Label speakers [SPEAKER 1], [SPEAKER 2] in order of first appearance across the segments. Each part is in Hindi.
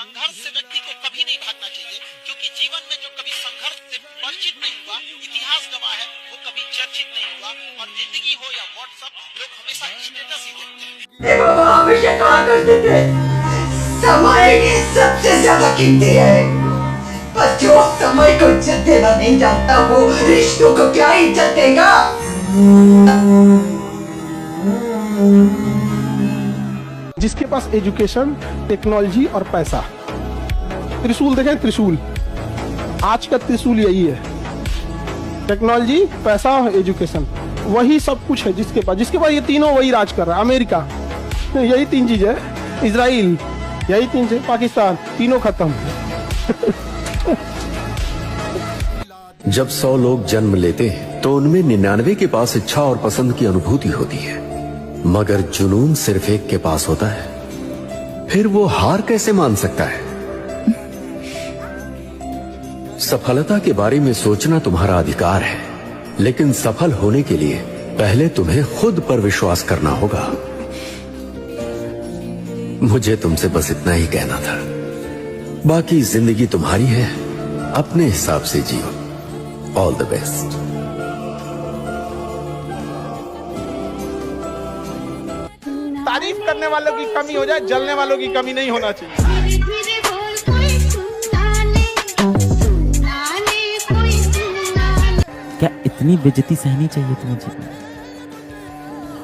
[SPEAKER 1] संघर्ष से व्यक्ति को कभी नहीं भागना चाहिए, क्योंकि जीवन में जो कभी संघर्ष से परिचित नहीं हुआ, इतिहास गवाह है, वो कभी चर्चित नहीं हुआ। और जिंदगी हो या व्हाट्सएप, लोग हमेशा स्टेटस ही देखते हैं।
[SPEAKER 2] बाबा हमेशा कहा करते थे, समय सबसे ज्यादा कीमती है, पर जो समय को इज्जत देना नहीं जानता वो रिश्तों को क्या इज्जत देगा।
[SPEAKER 3] जिसके पास एजुकेशन, टेक्नोलॉजी और पैसा। त्रिशूल देखें, त्रिशूल आज का त्रिशूल यही है। टेक्नोलॉजी, पैसा और एजुकेशन, वही सब कुछ है जिसके पास ये तीनों वही राज कर रहा है। अमेरिका, यही तीन चीज है। इजराइल, यही तीन चीज। पाकिस्तान, तीनों खत्म।
[SPEAKER 4] जब 100 लोग जन्म लेते हैं तो उनमें 99 के पास इच्छा और पसंद की अनुभूति होती है, मगर जुनून सिर्फ एक के पास होता है। फिर वो हार कैसे मान सकता है? सफलता के बारे में सोचना तुम्हारा अधिकार है, लेकिन सफल होने के लिए पहले तुम्हें खुद पर विश्वास करना होगा। मुझे तुमसे बस इतना ही कहना था। बाकी जिंदगी तुम्हारी है, अपने हिसाब से जियो। All the best.
[SPEAKER 3] तारीफ करने वालों की कमी हो जाए, जलने वालों की कमी नहीं होना चाहिए।
[SPEAKER 5] क्या इतनी बेइज्जती सहनी चाहिए तुम्हें जीवन में?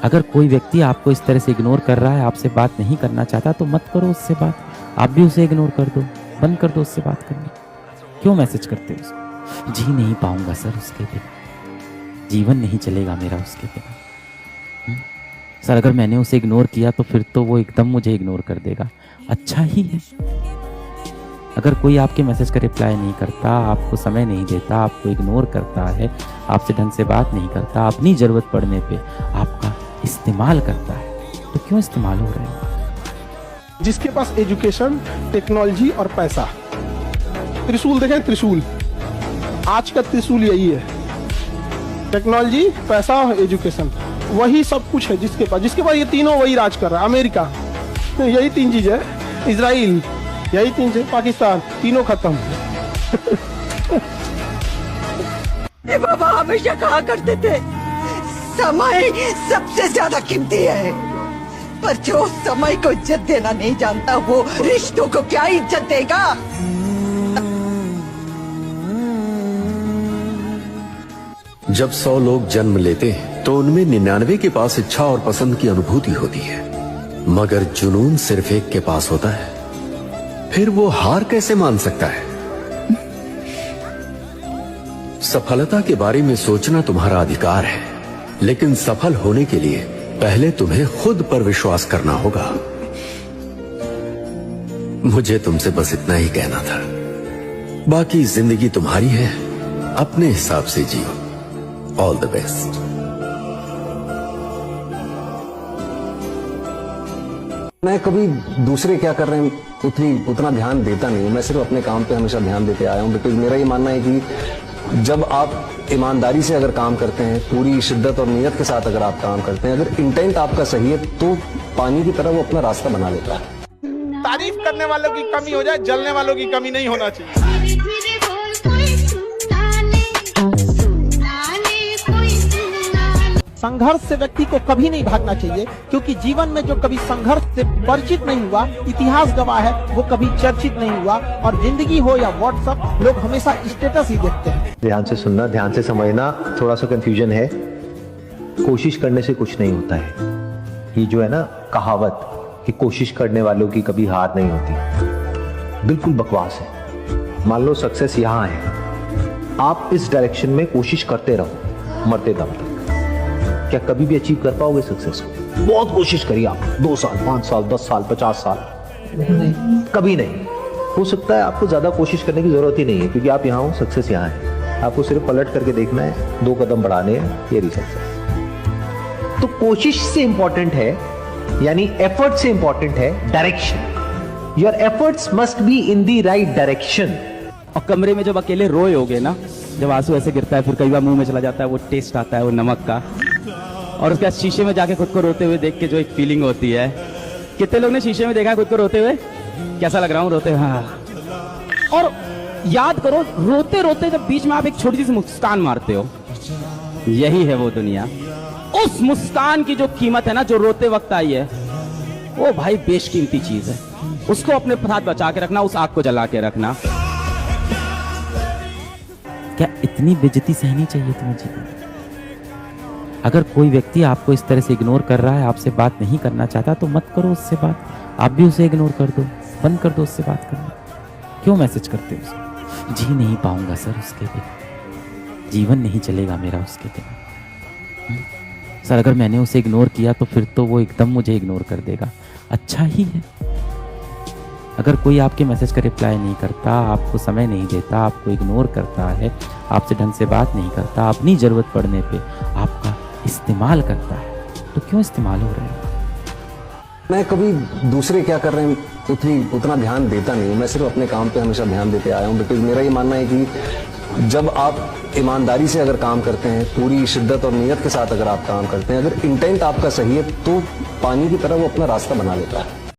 [SPEAKER 5] अगर कोई व्यक्ति आपको इस तरह से इग्नोर कर रहा है, आपसे बात नहीं करना चाहता, तो मत करो उससे बात। आप भी उसे इग्नोर कर दो, बंद कर दो उससे बात करनी। क्यों मैसेज करते हो उसको? जी नहीं पाऊंगा सर उसके बिना, जीवन नहीं चलेगा मेरा उसके बिना। सर अगर मैंने उसे इग्नोर किया तो फिर तो वो एकदम मुझे इग्नोर कर देगा। अच्छा ही है। अगर कोई आपके मैसेज का रिप्लाई नहीं करता, आपको समय नहीं देता, आपको इग्नोर करता है, आपसे ढंग से बात नहीं करता, अपनी जरूरत पड़ने पे आपका इस्तेमाल करता है, तो क्यों इस्तेमाल हो रहे हो?
[SPEAKER 3] जिसके पास एजुकेशन, टेक्नोलॉजी और पैसा। त्रिशूल देखें, त्रिशूल आज का त्रिशूल यही है। टेक्नोलॉजी, पैसा और एजुकेशन, वही सब कुछ है जिसके पास ये तीनों वही राज कर रहा है। अमेरिका, यही तीन चीज है। इजराइल, यही तीन चीज। पाकिस्तान, तीनों खत्म।
[SPEAKER 2] बाबा हमेशा कहा करते थे, समय सबसे ज्यादा कीमती है, पर जो समय को इज्जत देना नहीं जानता वो रिश्तों को क्या इज्जत देगा।
[SPEAKER 4] जब 100 लोग जन्म लेते हैं तो उनमें 99 के पास इच्छा और पसंद की अनुभूति होती है, मगर जुनून सिर्फ एक के पास होता है। फिर वो हार कैसे मान सकता है? सफलता के बारे में सोचना तुम्हारा अधिकार है, लेकिन सफल होने के लिए पहले तुम्हें खुद पर विश्वास करना होगा। मुझे तुमसे बस इतना ही कहना था। बाकी जिंदगी तुम्हारी है, अपने हिसाब से जियो। All the best.
[SPEAKER 6] मैं कभी दूसरे क्या कर रहे हैं उतना ध्यान देता नहीं हूं। मैं सिर्फ अपने काम पे हमेशा ध्यान देते आया हूं, बिकॉज मेरा ये मानना है कि जब आप ईमानदारी से अगर काम करते हैं, पूरी शिद्दत और नियत के साथ अगर आप काम करते हैं, अगर इंटेंट आपका सही है, तो पानी की तरह वो अपना रास्ता बना लेता है।
[SPEAKER 3] तारीफ करने वालों की कमी हो जाए, जलने वालों की कमी नहीं होना चाहिए। संघर्ष से व्यक्ति को कभी नहीं भागना चाहिए, क्योंकि जीवन में जो कभी संघर्ष से परिचित नहीं हुआ, इतिहास गवाह है, वो कभी चर्चित नहीं हुआ। और जिंदगी हो या व्हाट्सएप, लोग हमेशा स्टेटस ही देखते हैं।
[SPEAKER 7] ध्यान से सुनना, ध्यान से समझना। थोड़ा सा कंफ्यूजन है। कोशिश करने से कुछ नहीं होता है। ये जो है ना कहावत कि कोशिश करने वालों की कभी हार नहीं होती, बिल्कुल बकवास है। मान लो सक्सेस यहाँ है, आप इस डायरेक्शन में कोशिश करते रहो मरते दम तक। क्या कभी भी अचीव कर पाओगे सक्सेस को? बहुत कोशिश करी आप, 2 साल, 5 साल, 10 साल, 50 साल, कभी नहीं हो सकता है। आपको ज्यादा कोशिश करने की जरूरत ही नहीं है, क्योंकि आप यहाँ हो, सक्सेस यहाँ है। आपको सिर्फ पलट करके देखना है, 2 कदम बढ़ाने हैं, ये रही सक्सेस। तो कोशिश से इंपॉर्टेंट है, यानी एफर्ट से इंपॉर्टेंट है direction. Your efforts must be in the right direction.
[SPEAKER 5] और कमरे में जब अकेले रोए होगे ना, जब आंसू ऐसे गिरता है, फिर कई बार मुंह में चला जाता है, वो टेस्ट आता है वो नमक का, और उसके बाद शीशे में जाके खुद को रोते हुए देख के जो एक फीलिंग होती है। कितने लोग ने शीशे में देखा है खुद को रोते हुए? कैसा लग रहा हूँ रोते? हाँ। और याद करो, रोते रोते जब बीच में आप एक छोटी सी मुस्कान मारते हो, यही है वो दुनिया। उस मुस्कान की जो कीमत है ना, जो रोते वक्त आई है, वो भाई बेशकीमती चीज है। उसको अपने साथ बचा के रखना, उस आग को जला के रखना। क्या इतनी बेइज्जती सहनी चाहिए तुम्हें जीवन में? अगर कोई व्यक्ति आपको इस तरह से इग्नोर कर रहा है, आपसे बात नहीं करना चाहता, तो मत करो उससे बात। आप भी उसे इग्नोर कर दो, बंद कर दो उससे बात करना। क्यों मैसेज करते हो उसको? जी नहीं पाऊंगा सर उसके बिना, जीवन नहीं चलेगा मेरा उसके बिना। सर अगर मैंने उसे इग्नोर किया तो फिर तो वो एकदम मुझे इग्नोर कर देगा। अच्छा ही है। अगर कोई आपके मैसेज का रिप्लाई नहीं करता, आपको समय नहीं देता, आपको इग्नोर करता है, आपसे ढंग से बात नहीं करता, अपनी ज़रूरत पड़ने पे आपका इस्तेमाल करता है, तो क्यों इस्तेमाल हो रहे हो?
[SPEAKER 6] मैं कभी दूसरे क्या कर रहे हैं उतना ध्यान देता नहीं हूँ। मैं सिर्फ अपने काम पे हमेशा ध्यान देते आया हूँ, बिकॉज मेरा ये मानना है कि जब आप ईमानदारी से अगर काम करते हैं, पूरी शिद्दत और नीयत के साथ अगर आप काम करते हैं, अगर इंटेंट आपका सही है, तो पानी की तरह वो अपना रास्ता बना लेता है।